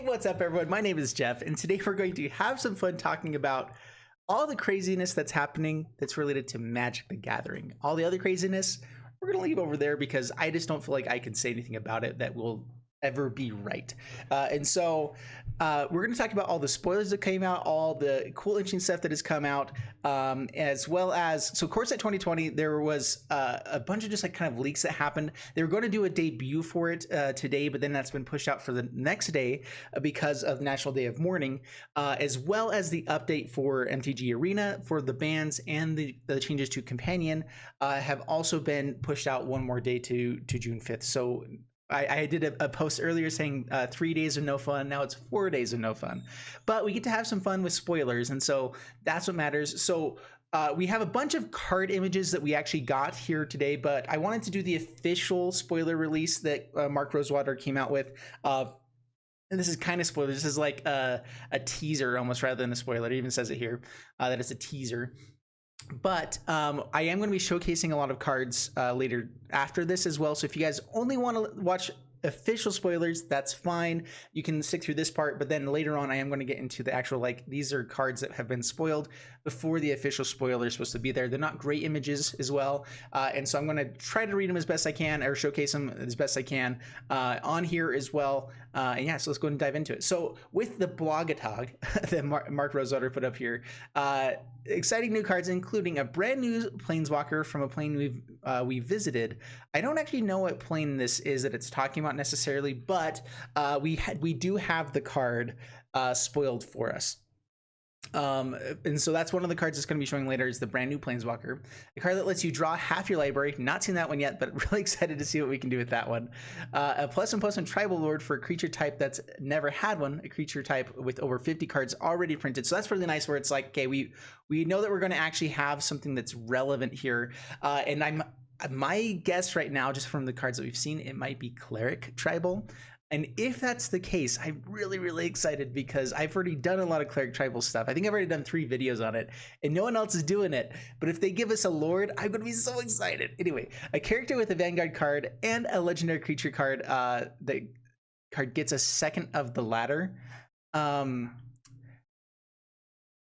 What's up, everyone? My name is Jeff, and today we're going to have some fun talking about all the craziness that's happening that's related to Magic the Gathering. All the other craziness, we're going to leave over there because I just don't feel like I can say anything about it that will ever be right. We're going to talk about all the spoilers that came out, all the cool, interesting stuff that has come out, as well as, so Core Set 2020, there was a bunch of just like kind of leaks that happened. They were going to do a debut for it today, but then that's been pushed out for the next day because of National Day of Mourning, as well as the update for MTG Arena for the bans and the changes to Companion have also been pushed out one more day to June 5th. So I did a post earlier saying 3 days of no fun. Now it's 4 days of no fun, but we get to have some fun with spoilers, and so that's what matters. So we have a bunch of card images that we actually got here today, but I wanted to do the official spoiler release that Mark Rosewater came out with. And this is kind of spoiler. This is like a teaser almost rather than a spoiler. It even says it here that it's a teaser. But I am going to be showcasing a lot of cards later after this as well. So if you guys only want to watch official spoilers, that's fine. You can stick through this part, but then later on I am going to get into the actual, like, these are cards that have been spoiled before the official spoiler is supposed to be there. They're not great images as well, and so I'm going to try to read them as best I can or showcase them as best I can on here as well. And yeah, so let's go ahead and dive into it. So with the blogatog that Mark Rosewater put up here, exciting new cards including a brand new Planeswalker from a plane we visited. I don't actually know what plane this is that it's talking about necessarily, but we do have the card spoiled for us. And so that's one of the cards that's going to be showing later is the brand new Planeswalker, a card that lets you draw half your library. Not seen that one yet, but really excited to see what we can do with that one. A +1/+1 tribal lord for a creature type that's never had one, a creature type with over 50 cards already printed. So that's really nice where it's like, okay, we know that we're going to actually have something that's relevant here. And my guess right now, just from the cards that we've seen, it might be Cleric Tribal. And if that's the case, I'm really, really excited because I've already done a lot of Cleric Tribal stuff. I think I've already done 3 videos on it, and no one else is doing it. But if they give us a Lord, I'm going to be so excited. Anyway, a character with a Vanguard card and a legendary creature card. The card gets a second of the ladder.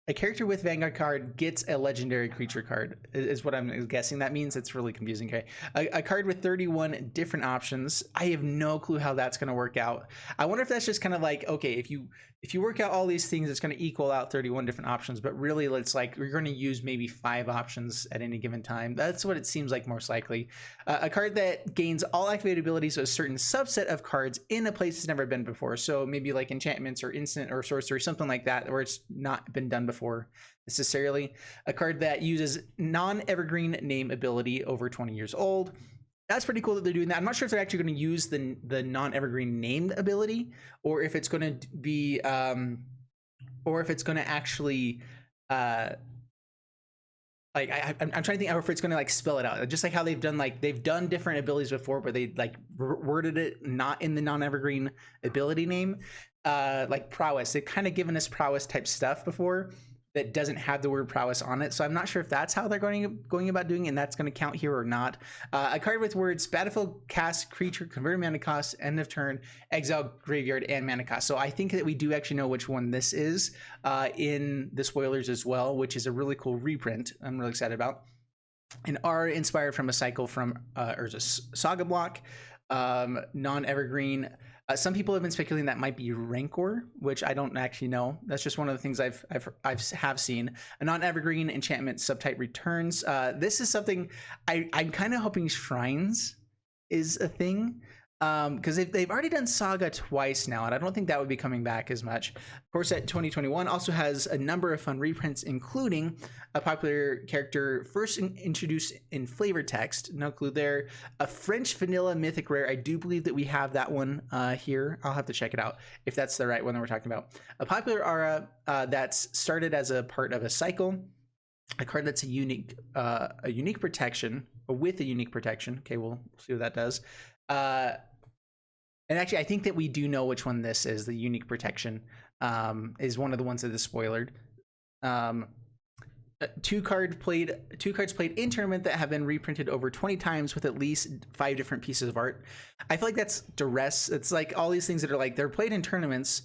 A character with Vanguard card gets a legendary creature card is what I'm guessing that means. It's really confusing. Okay, a card with 31 different options. I have no clue how that's going to work out. I wonder if that's just kind of like, okay, if you work out all these things, it's going to equal out 31 different options, but really it's like you're going to use maybe 5 options at any given time. That's what it seems like most likely. A card that gains all activated abilities of a certain subset of cards in a place it's never been before. So maybe like enchantments or instant or sorcery, something like that, where it's not been done before necessarily. A card that uses non-evergreen name ability over 20 years old. That's pretty cool that they're doing that. I'm not sure if they're actually going to use the non-evergreen named ability, or if it's going to be or if it's going to actually I'm trying to think if it's going to like spell it out, just like how they've done different abilities before, but they like worded it not in the non-evergreen ability name, like prowess. They've kind of given us prowess type stuff before that doesn't have the word prowess on it. So I'm not sure if that's how they're going about doing it, and that's going to count here or not. A card with words battlefield, cast, creature, convert mana cost, end of turn, exile, graveyard, and mana cost. So I think that we do actually know which one this is in the spoilers as well, which is a really cool reprint I'm really excited about. And are inspired from a cycle from Urza's Saga block, non-evergreen. Some people have been speculating that might be Rancor, which I don't actually know. That's just one of the things I've seen. A non-evergreen enchantment subtype returns. This is something I'm kind of hoping Shrines is a thing, because they've already done Saga twice now, and I don't think that would be coming back as much. Core Set 2021 also has a number of fun reprints, including a popular character first introduced in flavor text, no clue there. A French vanilla mythic rare. I do believe that we have that one here. I'll have to check it out if that's the right one that we're talking about. A popular aura that's started as a part of a cycle. A card that's a unique protection, or with a unique protection. Okay, we'll see what that does. And actually, I think that we do know which one this is. The unique protection is one of the ones that is spoilered. two cards played in tournament that have been reprinted over 20 times with at least 5 different pieces of art. I feel like that's duress. It's like all these things that are like they're played in tournaments.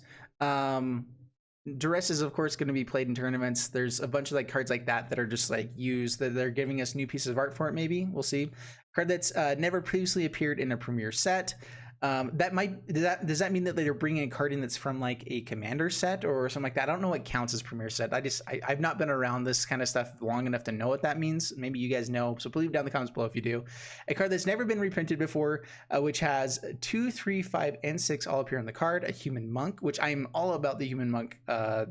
Duress is of course going to be played in tournaments. There's a bunch of like cards like that that are just like used, that they're giving us new pieces of art for it. Maybe we'll see. Card that's never previously appeared in a premiere set. That might, does that mean that they're bringing a card in that's from like a commander set or something like that? I don't know what counts as premiere set. I've not been around this kind of stuff long enough to know what that means. Maybe you guys know, so please leave down in the comments below if you do. A card that's never been reprinted before, which has 2, 3, 5, and 6 all appear on the card. A human monk, which I'm all about the human monk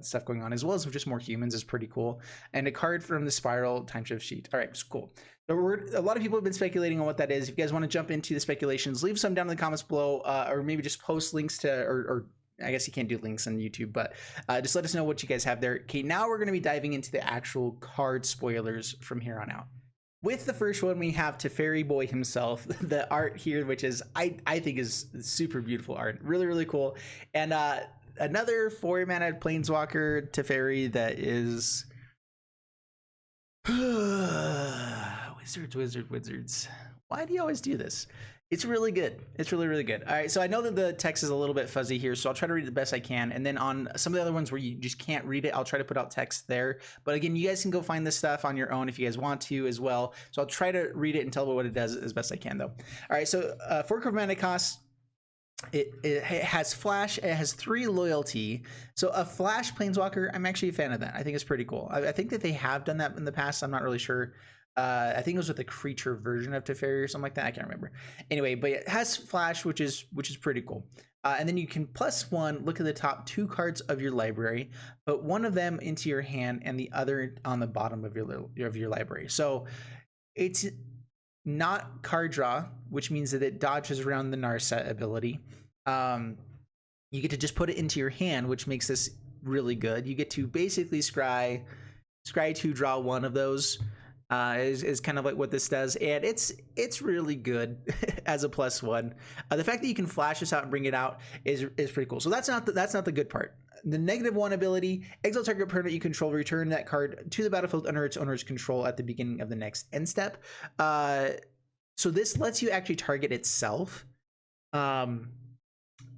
stuff going on, as well as just more humans is pretty cool. And a card from the Spiral Time Shift sheet. All right, it's cool. A lot of people have been speculating on what that is. If you guys want to jump into the speculations, leave some down in the comments below, or maybe just post links to, or I guess you can't do links on YouTube, but just let us know what you guys have there. Okay, now we're going to be diving into the actual card spoilers from here on out. With the first one, we have Teferi boy himself, the art here, which is, I think is super beautiful art. Really, really cool. And another 4-mana Planeswalker Teferi that is... Wizards. Why do you always do this? It's really good. It's really, really good. All right, so I know that the text is a little bit fuzzy here, so I'll try to read it the best I can. And then on some of the other ones where you just can't read it, I'll try to put out text there. But again, you guys can go find this stuff on your own if you guys want to as well. So I'll try to read it and tell what it does as best I can, though. All right, so 4 mana cost. It has flash. It has 3 loyalty. So a flash planeswalker, I'm actually a fan of that. I think it's pretty cool. I think that they have done that in the past. I'm not really sure. I think it was with the creature version of Teferi or something like that. I can't remember. Anyway, but it has flash, which is pretty cool. And then you can +1 look at the top 2 cards of your library, put one of them into your hand and the other on the bottom of your library. So it's not card draw, which means that it dodges around the Narset ability. You get to just put it into your hand, which makes this really good. You get to basically scry 2, draw 1 of those. Is kind of like what this does, and it's really good as a +1. The fact that you can flash this out and bring it out is pretty cool. So that's not the good part. The -1 ability, exile target permanent you control, return that card to the battlefield under its owner's control at the beginning of the next end step. So this lets you actually target itself,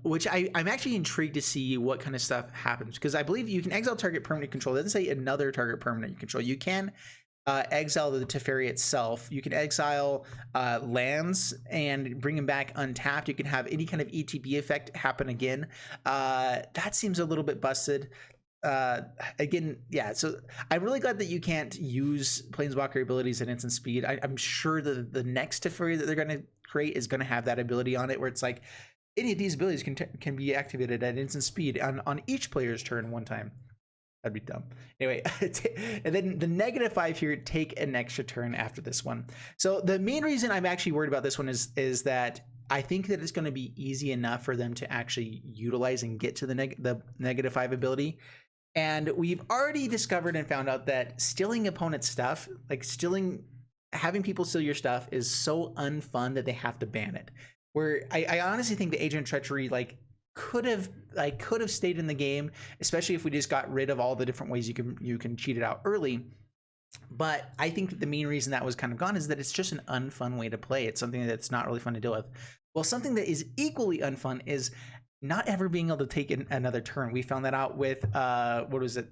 which I'm actually intrigued to see what kind of stuff happens, because I believe you can exile target permanent control. It doesn't say another target permanent you control. You can exile the Teferi itself. You can exile lands and bring them back untapped. You can have any kind of ETB effect happen again. That seems a little bit busted. Again, yeah, so I'm really glad that you can't use Planeswalker abilities at instant speed. I'm sure that the next Teferi that they're going to create is going to have that ability on it, where it's like any of these abilities can be activated at instant speed on each player's turn one time. That'd be dumb. Anyway, and then the -5 here, take an extra turn after this one. So the main reason I'm actually worried about this one is that I think that it's going to be easy enough for them to actually utilize and get to the -5 ability. And we've already discovered and found out that stealing opponent's stuff, like having people steal your stuff, is so unfun that they have to ban it. Where I honestly think the Agent of Treachery could have stayed in the game, especially if we just got rid of all the different ways you can cheat it out early. But I think that the main reason that was kind of gone is that it's just an unfun way to play. It's something that's not really fun to deal with. Well, something that is equally unfun is not ever being able to take another turn. We found that out with what was it?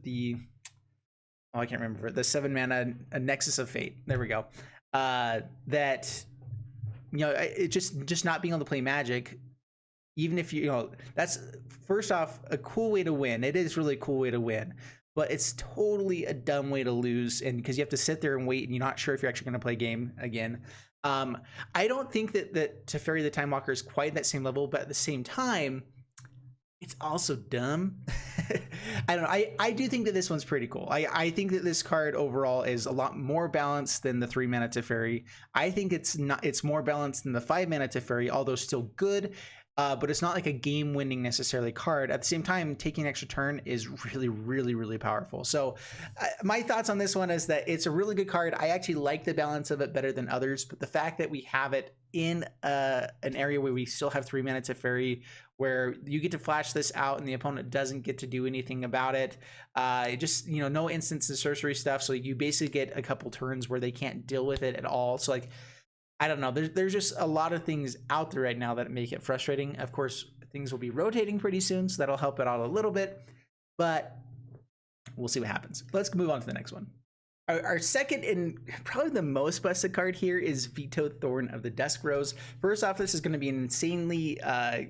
I can't remember. The 7-mana Nexus of Fate. There we go. That, it just not being able to play Magic. Even if that's first off a cool way to win. It is really a cool way to win, but it's totally a dumb way to lose, and because you have to sit there and wait and you're not sure if you're actually going to play a game again. I don't think that Teferi the Time Walker is quite that same level, but at the same time, it's also dumb. I don't know. I do think that this one's pretty cool. I think that this card overall is a lot more balanced than the 3-mana Teferi. I think it's more balanced than the 5-mana Teferi, although still good. but it's not like a game-winning necessarily card. At the same time, taking an extra turn is really, really, really powerful. So my thoughts on this one is that it's a really good card. I actually like the balance of it better than others, but the fact that we have it in an area where we still have 3 mana Teferi, where you get to flash this out and the opponent doesn't get to do anything about it. Just, you know, no instance of sorcery stuff. So you basically get a couple turns where they can't deal with it at all. So like, I don't know. There's just a lot of things out there right now that make it frustrating. Of course, things will be rotating pretty soon, so that'll help it out a little bit, but we'll see what happens. Let's move on to the next one. Our second and probably the most busted card here is Vito, Thorn of the Dusk Rose. First off, this is going to be an insanely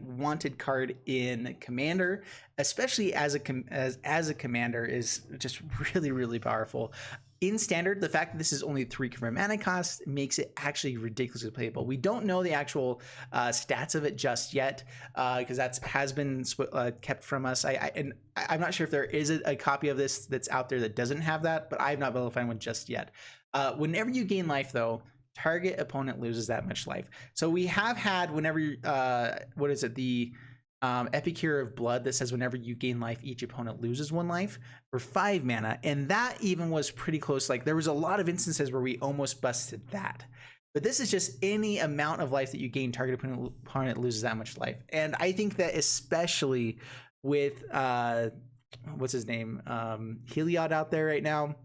wanted card in Commander, especially as a commander is just really, really powerful. In Standard, the fact that this is only 3 mana cost makes it actually ridiculously playable. We don't know the actual stats of it just yet because that has been kept from us. I'm not sure if there is a copy of this that's out there that doesn't have that, but I've not been able to find one just yet. Whenever you gain life, though, target opponent loses that much life. So we have had whenever, what is it, the Epicure of Blood that says whenever you gain life, each opponent loses 1 life for 5 mana, and that even was pretty close. Like there was a lot of instances where we almost busted that, but this is just any amount of life that you gain, target opponent loses that much life. And I think that especially with what's his name, Heliod out there right now,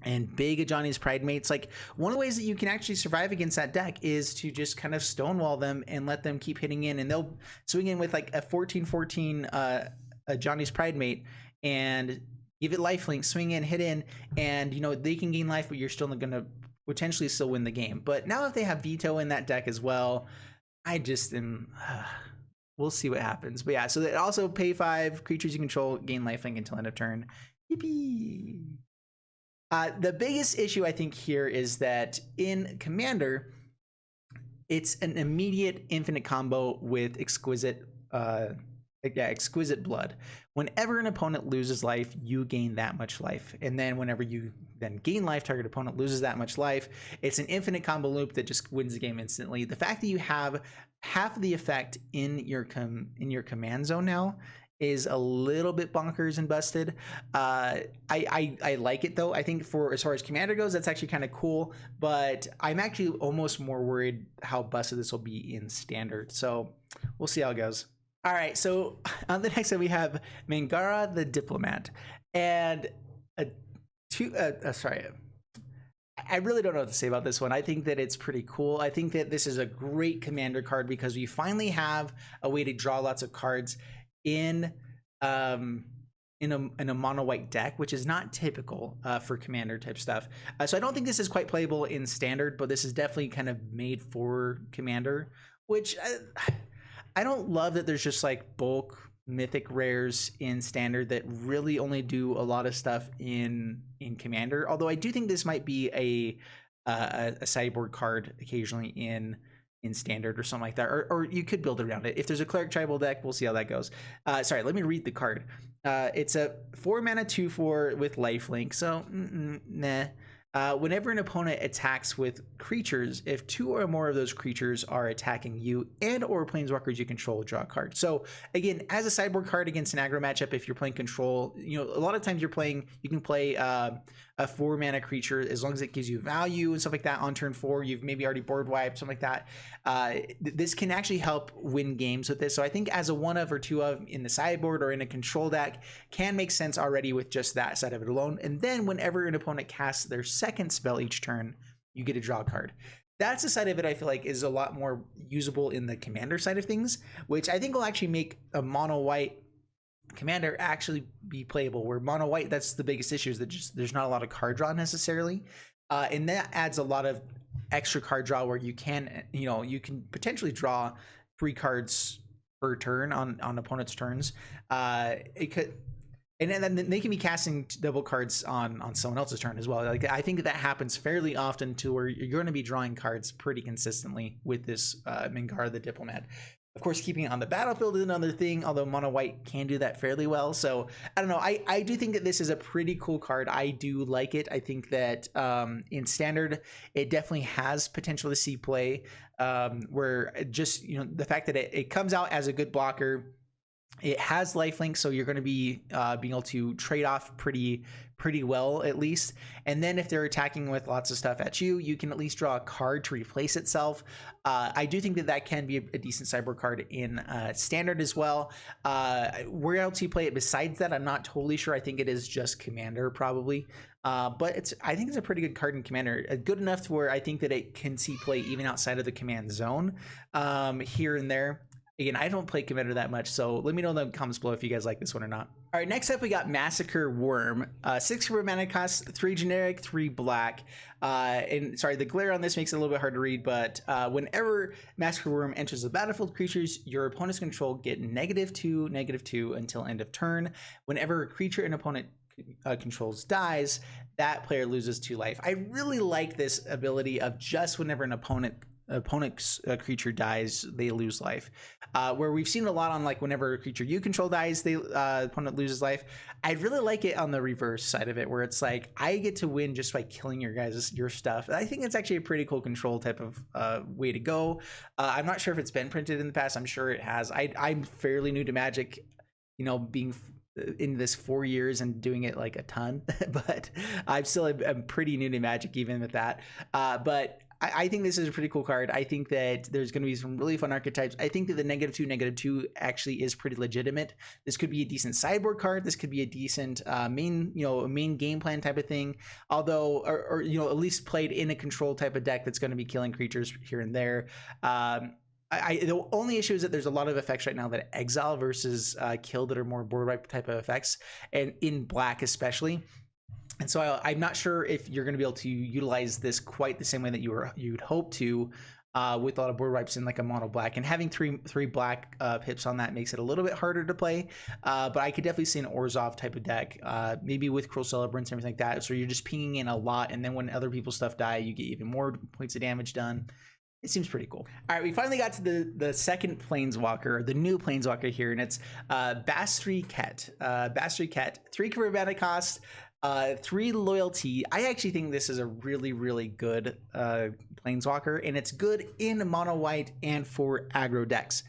and big Johnny's Pride mates, like one of the ways that you can actually survive against that deck is to just kind of stonewall them and let them keep hitting in, and they'll swing in with like a 14/14 a Johnny's Pride mate and give it lifelink, swing in, hit in, and you know they can gain life, but you're still going to potentially still win the game. But now if they have Vito in that deck as well, I just am we'll see what happens. But yeah, so they also pay 5 creatures you control, gain lifelink until end of turn. Yippee. The biggest issue I think here is that in Commander, it's an immediate infinite combo with Exquisite Blood. Whenever an opponent loses life, you gain that much life. And then whenever you then gain life, target opponent loses that much life. It's an infinite combo loop that just wins the game instantly. The fact that you have half of the effect in your command zone now is a little bit bonkers and busted. I like it though. I think for as far as Commander goes, that's actually kind of cool, but I'm actually almost more worried how busted this will be in Standard. So we'll see how it goes. All right, so on the next one we have Gaara the Diplomat, and I really don't know what to say about this one. I think that it's pretty cool. I think that this is a great Commander card because we finally have a way to draw lots of cards in a mono white deck, which is not typical for Commander type stuff. So I don't think this is quite playable in Standard, but this is definitely kind of made for Commander, which I don't love that there's just like bulk mythic rares in Standard that really only do a lot of stuff in Commander. Although I do think this might be a sideboard card occasionally in Standard or something like that, or you could build around it. If there's a Cleric Tribal deck, we'll see how that goes. Sorry, let me read the card. It's a 4 mana 2/4 with lifelink, so nah. Whenever an opponent attacks with creatures, if 2 or more of those creatures are attacking you and or planeswalkers you control, draw a card. So again, as a sideboard card against an aggro matchup, if you're playing control, you know, a lot of times you can play a 4 mana creature as long as it gives you value and stuff like that on turn 4. You've maybe already board wiped, something like that. This can actually help win games with this. So I think as a 1 of or 2 of in the sideboard or in a control deck can make sense already with just that side of it alone. And then whenever an opponent casts their second spell each turn, you get to draw a card. That's the side of it I feel like is a lot more usable in the Commander side of things, which I think will actually make a mono white Commander actually be playable. Where mono white, that's the biggest issue, is that just there's not a lot of card draw necessarily, and that adds a lot of extra card draw where you can potentially draw 3 cards per turn on opponent's turns. It could. And then they can be casting double cards on someone else's turn as well. Like I think that happens fairly often to where you're going to be drawing cards pretty consistently with this Gaara the Diplomat. Of course, keeping it on the battlefield is another thing, although mono white can do that fairly well. So I don't know. I do think that this is a pretty cool card. I do like it. I think that in standard, it definitely has potential to see play. Where just, you know, the fact that it comes out as a good blocker. It has lifelink, so you're going to be being able to trade off pretty well, at least. And then if they're attacking with lots of stuff at you, you can at least draw a card to replace itself. I do think that that can be a decent sideboard card in standard as well. Where else you play it besides that, I'm not totally sure. I think it is just commander probably. But I think it's a pretty good card in commander, good enough to where I think that it can see play even outside of the command zone here and there. Again, I don't play Commander that much, so let me know in the comments below if you guys like this one or not. All right, next up we got Massacre Worm. 6 mana cost, 3 generic, 3 black. And sorry, the glare on this makes it a little bit hard to read, but whenever Massacre Worm enters the battlefield, creatures your opponent's control get -2/-2 until end of turn. Whenever a creature an opponent controls dies, that player loses 2 life. I really like this ability of just whenever an opponent's creature dies, they lose life. Where we've seen a lot on like whenever a creature you control dies, the opponent loses life. I really like it on the reverse side of it, where it's like I get to win just by killing your stuff. I think it's actually a pretty cool control type of way to go. I'm not sure if it's been printed in the past. I'm sure it has. I'm fairly new to Magic, you know, being in this 4 years and doing it like a ton, but I'm still pretty new to Magic even with that. But I think this is a pretty cool card. I think that there's going to be some really fun archetypes. I think that the -2/-2 actually is pretty legitimate. This could be a decent sideboard card. This could be a decent main game plan type of thing. Although, or you know, at least played in a control type of deck that's going to be killing creatures here and there. The only issue is that there's a lot of effects right now that exile versus kill that are more board wipe type of effects, and in black especially. And so I'm not sure if you're going to be able to utilize this quite the same way that you'd hope to with a lot of board wipes in like a mono black. And having three black pips on that makes it a little bit harder to play. But I could definitely see an Orzhov type of deck, maybe with Cruel Celebrants and everything like that. So you're just pinging in a lot, and then when other people's stuff die, you get even more points of damage done. It seems pretty cool. All right, we finally got to the second Planeswalker, the new Planeswalker here, and it's Bastry Ket. 3 mana cost, 3 loyalty. I actually think this is a really good Planeswalker, and it's good in mono white and for aggro decks.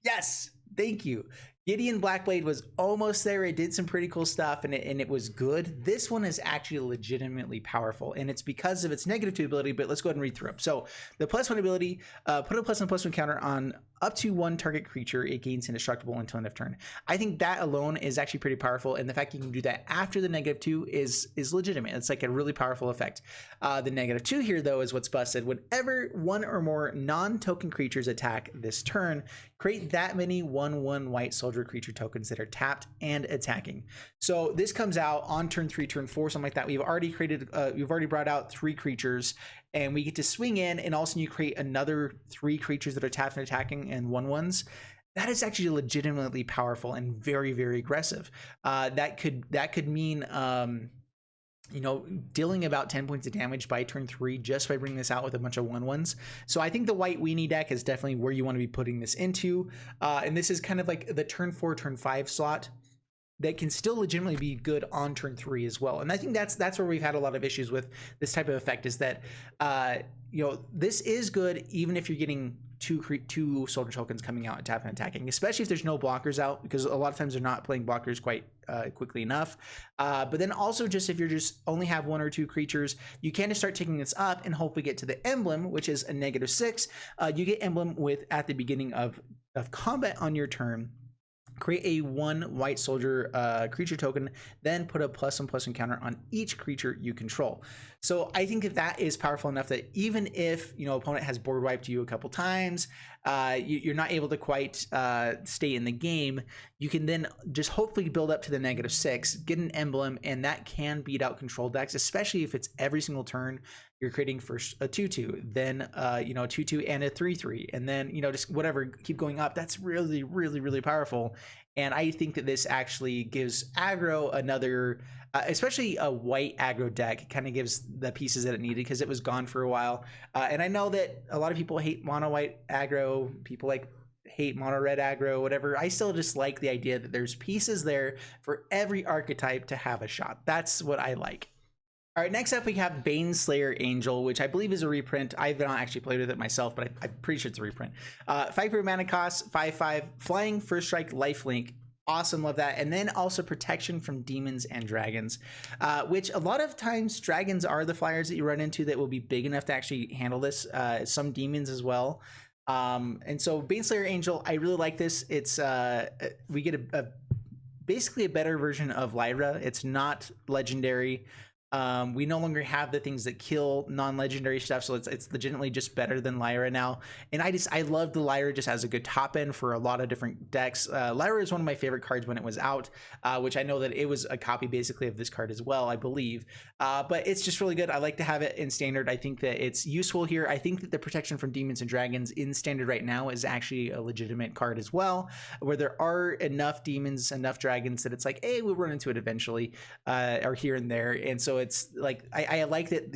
Yes, thank you. Gideon Blackblade was almost there. It did some pretty cool stuff, and it was good. This one is actually legitimately powerful, and it's because of its -2 ability, but let's go ahead and read through them. So the +1 ability, put a +1/+1 counter on up to 1 target creature. It gains indestructible until end of turn. I think that alone is actually pretty powerful, and the fact you can do that after the -2 is legitimate. It's like a really powerful effect. The -2 here, though, is what's busted. Whenever 1 or more non-token creatures attack this turn, create that many 1/1 white soldier creature tokens that are tapped and attacking. So this comes out on turn 3, turn 4, something like that. We've already brought out 3 creatures, and we get to swing in, and all of a sudden you create another 3 creatures that are tapped and attacking and 1/1s. That is actually legitimately powerful and very aggressive. That could mean you know, dealing about 10 points of damage by turn 3 just by bringing this out with a bunch of 1/1s. So I think the white weenie deck is definitely where you want to be putting this into. And this is kind of like the turn 4, turn 5 slot that can still legitimately be good on turn 3 as well. And I think that's where we've had a lot of issues with this type of effect, is that you know, this is good even if you're getting two soldier tokens coming out and tapping and attacking, especially if there's no blockers out, because a lot of times they're not playing blockers quite quickly enough. But then also, just if you're just only have 1 or 2 creatures, you can just start taking this up and hopefully get to the emblem, which is a -6. You get emblem with at the beginning of combat on your turn. Create a 1 white soldier creature token, then put a +1/+1 counter on each creature you control. So I think that is powerful enough that even if, you know, opponent has board wiped you a couple times, you're not able to quite stay in the game, you can then just hopefully build up to the -6, get an emblem, and that can beat out control decks, especially if it's every single turn you're creating first a 2/2, then you know, 2/2 and a 3/3, and then, you know, just whatever, keep going up. That's really powerful. And I think that this actually gives aggro another, especially a white aggro deck, kind of gives the pieces that it needed, because it was gone for a while. And I know that a lot of people hate mono white aggro. People like hate mono red aggro, whatever, I still just like the idea that there's pieces there for every archetype to have a shot. That's what I like. All right, next up we have Bane Slayer Angel, which I believe is a reprint. I've not actually played with it myself, but I'm pretty sure it's a reprint. 5 mana cost, 5/5, flying, first strike, lifelink. Awesome, love that. And then also protection from demons and dragons, which a lot of times dragons are the flyers that you run into that will be big enough to actually handle this. Some demons as well. And so Bane Slayer Angel, I really like this. It's we get basically a better version of Lyra. It's not legendary. We no longer have the things that kill non-legendary stuff, so it's legitimately just better than Lyra now. And I love the Lyra just as a good top end for a lot of different decks. Lyra is one of my favorite cards when it was out, which I know that it was a copy basically of this card as well, I believe. But it's just really good. I like to have it in standard. I think that it's useful here. I think that the protection from demons and dragons in standard right now is actually a legitimate card as well, where there are enough demons, enough dragons that it's like, hey, we'll run into it eventually, or here and there. And so it's like I like that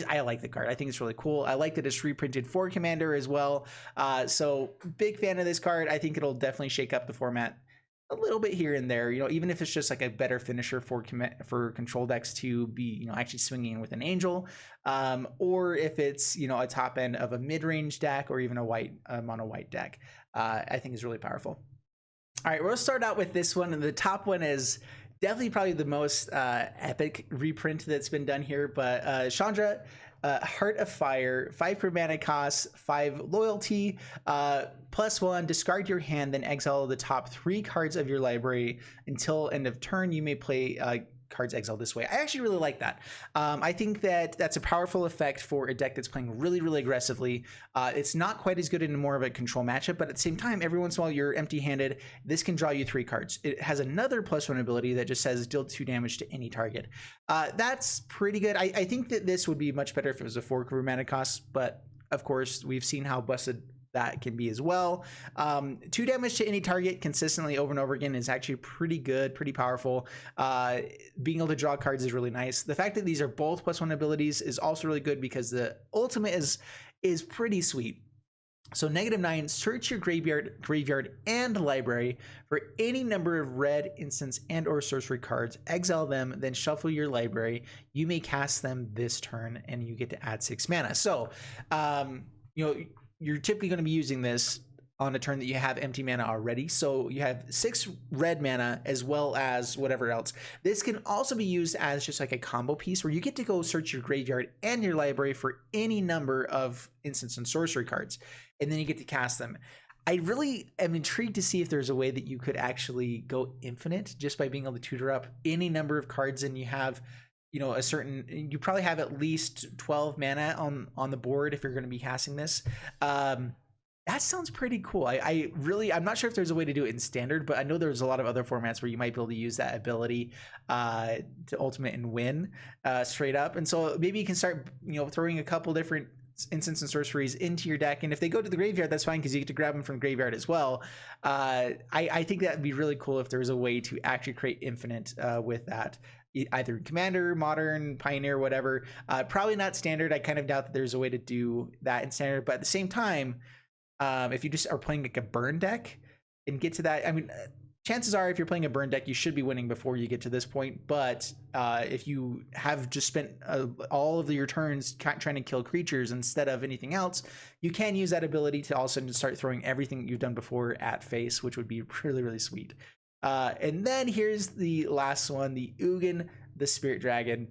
I like the card. I think it's really cool. I like that it's reprinted for Commander as well. So big fan of this card. I think it'll definitely shake up the format a little bit here and there. Even if it's just like a better finisher for control decks to be actually swinging in with an angel, or if it's a top end of a mid-range deck or even a mono white deck. I think is really powerful. All right, we'll start out with this one, and the top one is definitely probably the most epic reprint that's been done here, but Shaundra, Heart of Fire, 5 per mana cost, 5 loyalty, +1, discard your hand, then exile the top 3 cards of your library until end of turn. You may play cards exiled this way. I actually really like that. I think that that's a powerful effect for a deck that's playing really, really aggressively. It's not quite as good in more of a control matchup, but at the same time, every once in a while you're empty-handed, this can draw you 3 cards. It has another +1 ability that just says deal 2 damage to any target. That's pretty good. I think that this would be much better if it was a 4 mana cost, but of course, we've seen how busted that can be as well. 2 damage to any target consistently over and over again is actually pretty good, pretty powerful. Being able to draw cards is really nice. The fact that these are both +1 abilities is also really good because the ultimate is pretty sweet. So -9, search your graveyard and library for any number of red, instants, and or sorcery cards, exile them, then shuffle your library. You may cast them this turn and you get to add 6 mana. So you're typically going to be using this on a turn that you have empty mana already. So you have 6 red mana as well as whatever else. This can also be used as just like a combo piece where you get to go search your graveyard and your library for any number of instants and sorcery cards, and then you get to cast them. I really am intrigued to see if there's a way that you could actually go infinite just by being able to tutor up any number of cards, and you have you probably have at least 12 mana on the board if you're going to be casting this. That sounds pretty cool. I'm not sure if there's a way to do it in standard, but I know there's a lot of other formats where you might be able to use that ability to ultimate and win straight up. And so maybe you can start throwing a couple different instants and sorceries into your deck, and if they go to the graveyard, that's fine because you get to grab them from the graveyard as well. I think that would be really cool if there was a way to actually create infinite with that, either Commander, Modern, Pioneer, whatever. Probably not standard. I kind of doubt that there's a way to do that in standard, but at the same time, if you just are playing like a burn deck and get to that, I mean, chances are if you're playing a burn deck, you should be winning before you get to this point. But if you have just spent all of your turns trying to kill creatures instead of anything else, you can use that ability to also start throwing everything you've done before at face, which would be really, really sweet. And then here's the last one, the Ugin, the Spirit Dragon.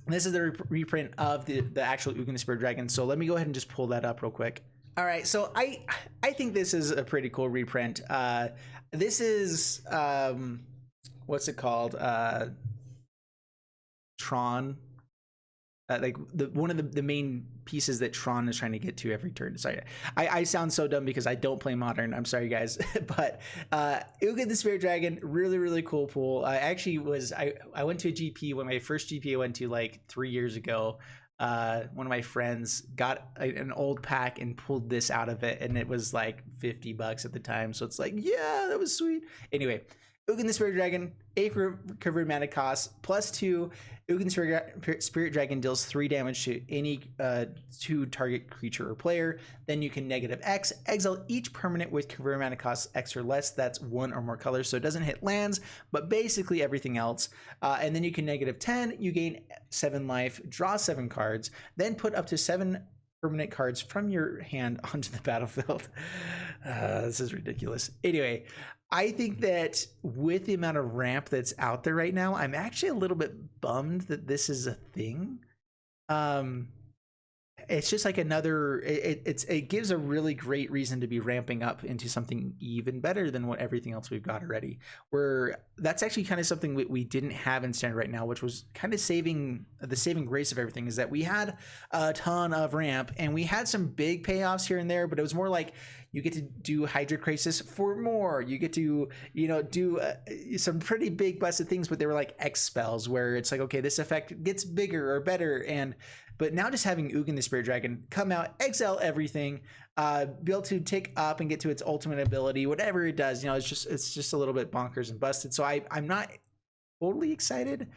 This is the reprint of the actual Ugin, the Spirit Dragon. So let me go ahead and just pull that up real quick. All right, so I think this is a pretty cool reprint. This is what's it called? Tron. Like one of the main pieces that Tron is trying to get to every turn. Sorry, I sound so dumb because I don't play Modern. I'm sorry, guys. But Ugin the Spirit Dragon, really, really cool pool. I actually I went to a GP when my first GP I went to like 3 years ago. One of my friends got an old pack and pulled this out of it, and it was like $50 at the time. So it's like, yeah, that was sweet. Anyway, Ugin the Spirit Dragon, 8 recovery mana cost, +2. Ugin Spirit Dragon deals 3 damage to any 2 target creature or player. Then you can -X, exile each permanent with converted mana cost X or less. That's 1 or more colors, so it doesn't hit lands, but basically everything else. And then you can -10, you gain 7 life, draw 7 cards, then put up to 7 permanent cards from your hand onto the battlefield. This is ridiculous. Anyway, I think that with the amount of ramp that's out there right now, I'm actually a little bit bummed that this is a thing. It's just like another, it gives a really great reason to be ramping up into something even better than what everything else we've got already. Where that's actually kind of something we didn't have in standard right now, which was kind of the saving grace of everything, is that we had a ton of ramp and we had some big payoffs here and there, but it was more like you get to do Hydra Crisis for more. You get to, do some pretty big busted things, but they were like X spells where it's like, okay, this effect gets bigger or better. But now just having Ugin the Spirit Dragon come out, exile everything, be able to tick up and get to its ultimate ability, whatever it does, it's just a little bit bonkers and busted. So I'm not totally excited,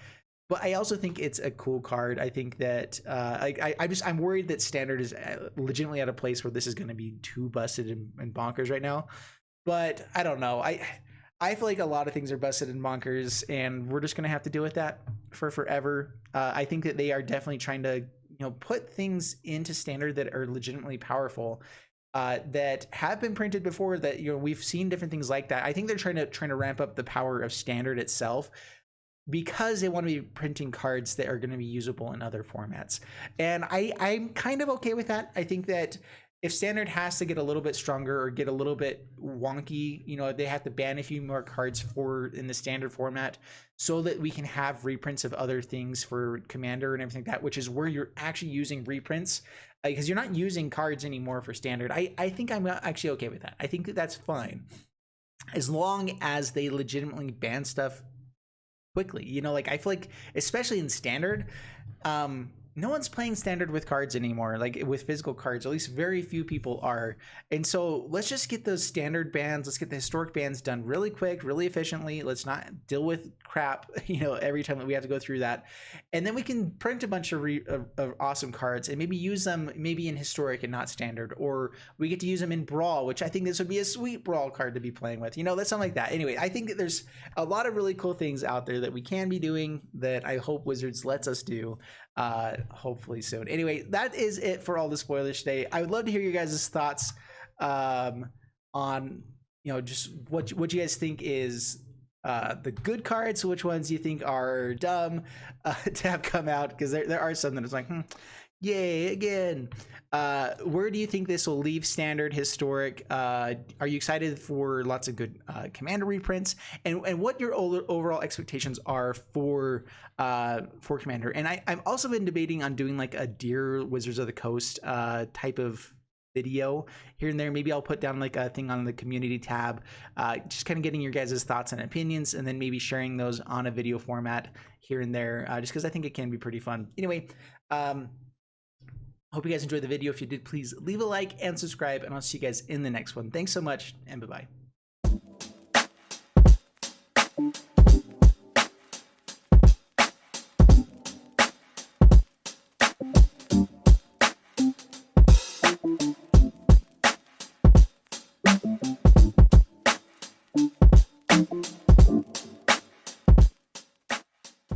but I also think it's a cool card. I think that I'm worried that Standard is legitimately at a place where this is going to be too busted and bonkers right now. But I don't know. I feel like a lot of things are busted and bonkers, and we're just going to have to deal with that for forever. I think that they are definitely trying to put things into Standard that are legitimately powerful, that have been printed before, that we've seen different things like that. I think they're trying to ramp up the power of Standard itself, because they want to be printing cards that are going to be usable in other formats. And I'm kind of okay with that. I think that if Standard has to get a little bit stronger or get a little bit wonky, they have to ban a few more cards in the Standard format so that we can have reprints of other things for Commander and everything like that, which is where you're actually using reprints, because you're not using cards anymore for Standard. I think I'm actually okay with that. I think that's fine, as long as they legitimately ban stuff quickly. I feel like, especially in Standard, no one's playing Standard with cards anymore, like with physical cards. At least very few people are. And so let's just get those Standard bans, let's get the historic bans done really quick, really efficiently. Let's not deal with crap every time that we have to go through that, and then we can print a bunch of awesome cards and maybe use them in historic and not Standard, or we get to use them in Brawl, which I think this would be a sweet Brawl card to be playing with, that's something like that. Anyway, I think that there's a lot of really cool things out there that we can be doing, that I hope Wizards lets us do hopefully soon. Anyway, that is it for all the spoilers today. I would love to hear your guys' thoughts on just what you guys think is the good cards, which ones you think are dumb to have come out, because there are some that it's like, yay again. Where do you think this will leave Standard, historic? Are you excited for lots of good Commander reprints, and what your overall expectations are for Commander? And I've also been debating on doing like a Dear Wizards of the Coast type of video here and there. Maybe I'll put down like a thing on the community tab, just kind of getting your guys' thoughts and opinions, and then maybe sharing those on a video format here and there, just because I think it can be pretty fun. Anyway, hope you guys enjoyed the video. If you did, please leave a like and subscribe, and I'll see you guys in the next one. Thanks so much, and bye-bye.